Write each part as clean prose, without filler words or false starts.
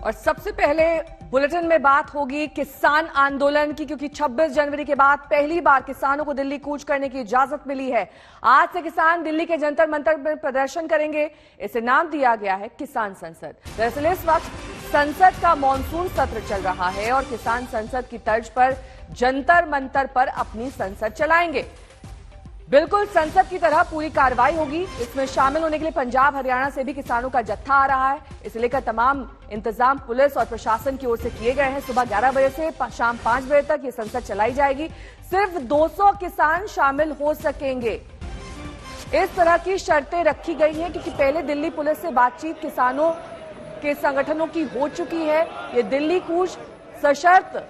और सबसे पहले बुलेटिन में बात होगी किसान आंदोलन की, क्योंकि 26 जनवरी के बाद पहली बार किसानों को दिल्ली कूच करने की इजाजत मिली है। आज से किसान दिल्ली के जंतर मंतर में प्रदर्शन करेंगे। इसे नाम दिया गया है किसान संसद। दरअसल इस वक्त संसद का मॉनसून सत्र चल रहा है और किसान संसद की तर्ज पर जंतर मंतर पर अपनी संसद चलाएंगे। बिल्कुल संसद की तरह पूरी कार्रवाई होगी। इसमें शामिल होने के लिए पंजाब हरियाणा से भी किसानों का जत्था आ रहा है। इसे लेकर तमाम इंतजाम पुलिस और प्रशासन की ओर से किए गए हैं। सुबह 11 बजे से शाम 5 बजे तक ये संसद चलाई जाएगी। सिर्फ 200 किसान शामिल हो सकेंगे, इस तरह की शर्तें रखी गई हैं, क्योंकि पहले दिल्ली पुलिस से बातचीत किसानों के संगठनों की हो चुकी है। ये दिल्ली कूच सशर्त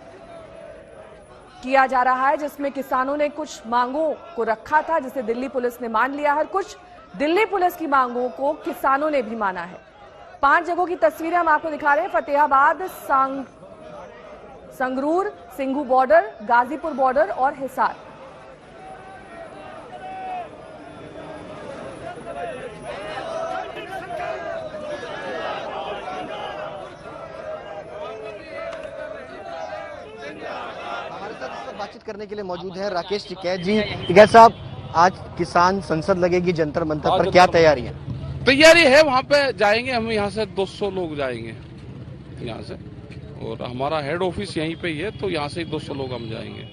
किया जा रहा है, जिसमें किसानों ने कुछ मांगों को रखा था, जिसे दिल्ली पुलिस ने मान लिया है। कुछ दिल्ली पुलिस की मांगों को किसानों ने भी माना है। 5 जगहों की तस्वीरें हम आपको दिखा रहे हैं। फतेहाबाद, संगरूर, सिंघू बॉर्डर, गाजीपुर बॉर्डर और हिसार। बातचीत करने के लिए मौजूद है राकेश टिकैत जी। टिकैत साहब, आज किसान संसद लगेगी जंतर मंतर पर, क्या तैयारी है? तैयारी है, वहाँ पे जाएंगे हम। यहाँ से 200 लोग जाएंगे यहाँ से, और हमारा हेड ऑफिस यहीं पे ही है, तो यहाँ से 200 लोग हम जाएंगे।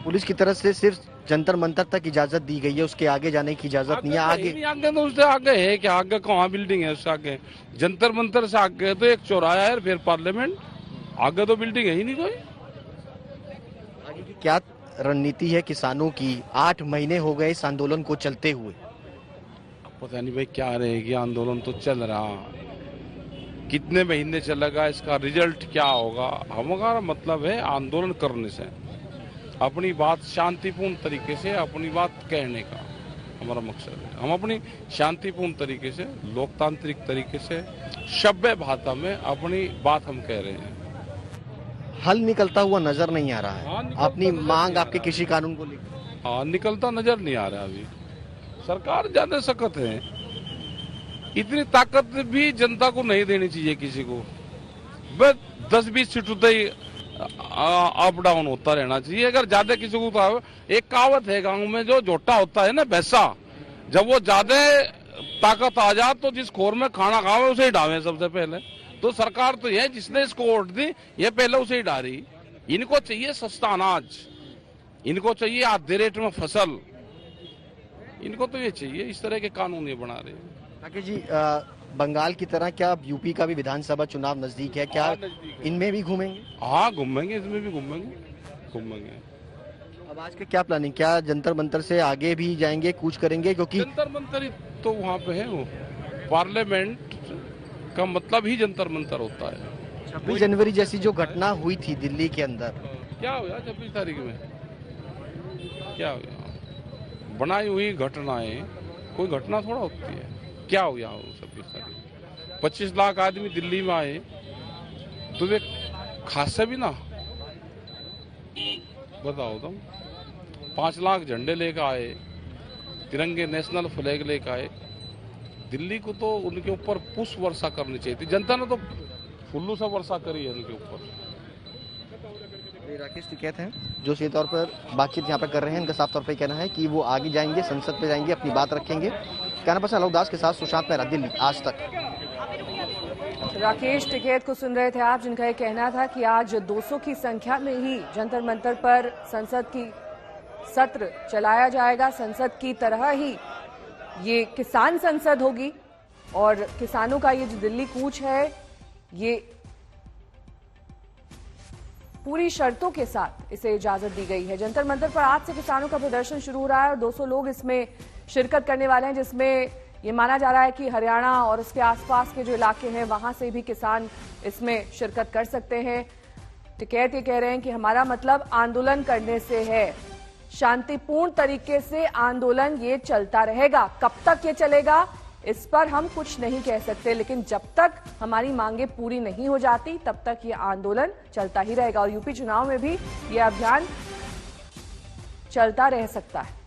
पुलिस की तरफ से सिर्फ जंतर मंतर तक इजाजत दी गई है, उसके आगे जाने की इजाजत नहीं है। आगे तो उससे आगे है क्या? आगे कहाँ बिल्डिंग है? उससे आगे जंतर मंतर से आगे तो एक चौराहा है, फिर पार्लियामेंट। आगे तो बिल्डिंग है ही नहीं कोई। आगे की क्या रणनीति है किसानों की? 8 महीने हो गए इस आंदोलन को चलते हुए। पता नहीं भाई क्या रहेगी। आंदोलन तो चल रहा, कितने महीने चलेगा, इसका रिजल्ट क्या होगा? हमारा मतलब है आंदोलन करने से, अपनी बात शांतिपूर्ण तरीके से अपनी बात कहने का हमारा मकसद है। हम अपनी शांतिपूर्ण तरीके से, लोकतांत्रिक तरीके से, सभ्य भाषा में अपनी बात हम कह रहे हैं। हल निकलता हुआ नजर नहीं आ रहा है। अपनी मांग, आपके कृषि कानून को लेकर। हाँ, निकलता नजर नहीं आ रहा। अभी सरकार ज्यादा सख्त है। इतनी ताकत भी जनता को नहीं देनी चाहिए किसी को। बस 10-20 सीटों तक अप डाउन होता रहना चाहिए। अगर ज्यादा किसी को तो, एक कहावत है गांव में, जो झोटा होता है ना भैंसा, जब वो ज्यादा ताकत आ जाए तो जिस खोर में खाना खावे उसे ही डावे सबसे पहले। तो सरकार तो यह जिसने इसको वोट दी, ये पहले उसे ही डाली। इनको चाहिए सस्ता अनाज, इनको चाहिए आधे रेट में फसल, इनको तो ये चाहिए। इस तरह के कानून ये बना रहे हैं। राकेश जी, बंगाल की तरह क्या यूपी का भी विधानसभा चुनाव नजदीक है, क्या इनमें भी घूमेंगे? हाँ घूमेंगे, इसमें भी घूमेंगे। अब आज के क्या प्लानिंग? क्या जंतर मंतर से आगे भी जाएंगे, कूच करेंगे? क्योंकि जंतर मंतर तो वहाँ पे है, वो पार्लियामेंट का मतलब ही जंतर मंतर होता है। 26 जनवरी जैसी जो घटना हुई थी दिल्ली के अंदर, क्या हुआ 26 तारीख में? क्या हुआ? बनाई हुई घटनाएं, कोई घटना थोड़ा होती है। क्या हुआ 26 तारीख? 25 लाख आदमी दिल्ली में आए, तो वे खासे भी ना, बताओ तुम। 5 लाख झंडे लेकर आए, तिरंगे नेशनल फ्लैग लेकर आए। दिल्ली को तो उनके ऊपर पुष्प वर्षा करनी चाहिए थी। जनता ने तो फुल्लू से वर्षा करी है उनके ऊपर। राकेश टिकैत हैं जो सीधे तौर पर बातचीत यहाँ पर कर रहे हैं। इनका साफ तौर पर कहना है कि वो आगे जाएंगे, संसद पे जाएंगे, अपनी बात रखेंगे। कैमरा पर्सन अलौक दास के साथ सुशांत मेहरा, दिल्ली, आज तक। राकेश टिकैत को सुन रहे थे आप, जिनका ये कहना था कि आज 200 की संख्या में ही जंतर मंतर पर संसद की सत्र चलाया जाएगा। संसद की तरह ही ये किसान संसद होगी और किसानों का ये जो दिल्ली कूच है, ये पूरी शर्तों के साथ इसे इजाजत दी गई है। जंतर मंतर पर आज से किसानों का प्रदर्शन शुरू हो रहा है और 200 लोग इसमें शिरकत करने वाले हैं, जिसमें ये माना जा रहा है कि हरियाणा और उसके आसपास के जो इलाके हैं वहां से भी किसान इसमें शिरकत कर सकते हैं। टिकैत ये कह रहे हैं कि हमारा मतलब आंदोलन करने से है, शांतिपूर्ण तरीके से आंदोलन ये चलता रहेगा। कब तक ये चलेगा इस पर हम कुछ नहीं कह सकते, लेकिन जब तक हमारी मांगे पूरी नहीं हो जाती तब तक ये आंदोलन चलता ही रहेगा और यूपी चुनाव में भी ये अभियान चलता रह सकता है।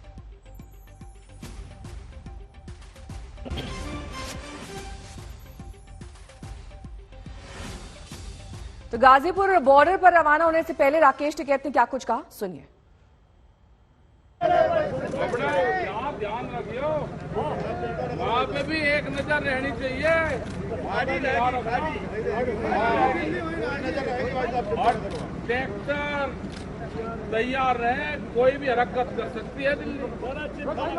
तो गाजीपुर बॉर्डर पर रवाना होने से पहले राकेश टिकैत ने क्या कुछ कहा, सुनिए। आप ध्यान रखियो, वहाँ पे भी एक नजर रहनी चाहिए। और ट्रैक्टर तैयार रहे, कोई भी हरकत कर सकती है दिल्ली।